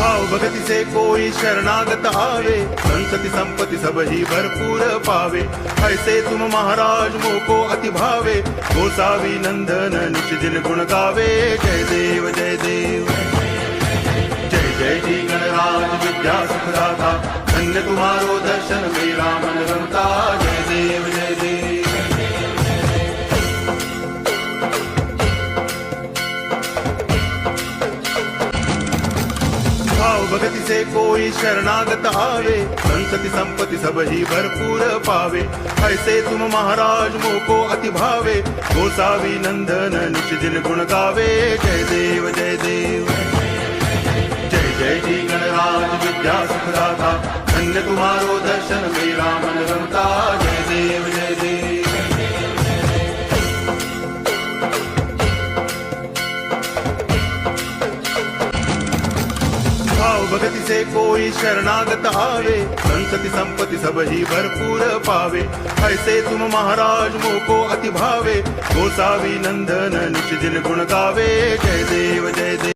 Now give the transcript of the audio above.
भाव भगति से कोई शरणागत आवे, संतति संपत्ति सब ही भरपूर पावे। ऐसे तुम महाराज मोको अति भावे, गोसावी नंदन निश दिन गुण गावे। जय देव जय देव, जय जय जी गणराज विद्या सुखदाता, धन्य तुम्हारो दर्शन मेरा मन रमता। जय देव जय देव। भाव भगति से कोई शरणागत आवे, संतति संपत्ति सब ही भरपूर पावे। ऐसे तुम महाराज मोको अति भावे, गोसावी नंदन निश दिन गुण गावे। जय देव जय देव, जय जय जी गणराज विद्या सुखदाता, धन्य तुम्हारो दर्शन मेरा मन रमता। जय देव जय देव। भाव भगति से कोई शरणागत आवे, संतति संपत्ति सब ही भरपूर पावे। ऐसे तुम महाराज मोको अति भावे, गोसावी नंदन निश दिन गुण गावे। जय देव जय देव।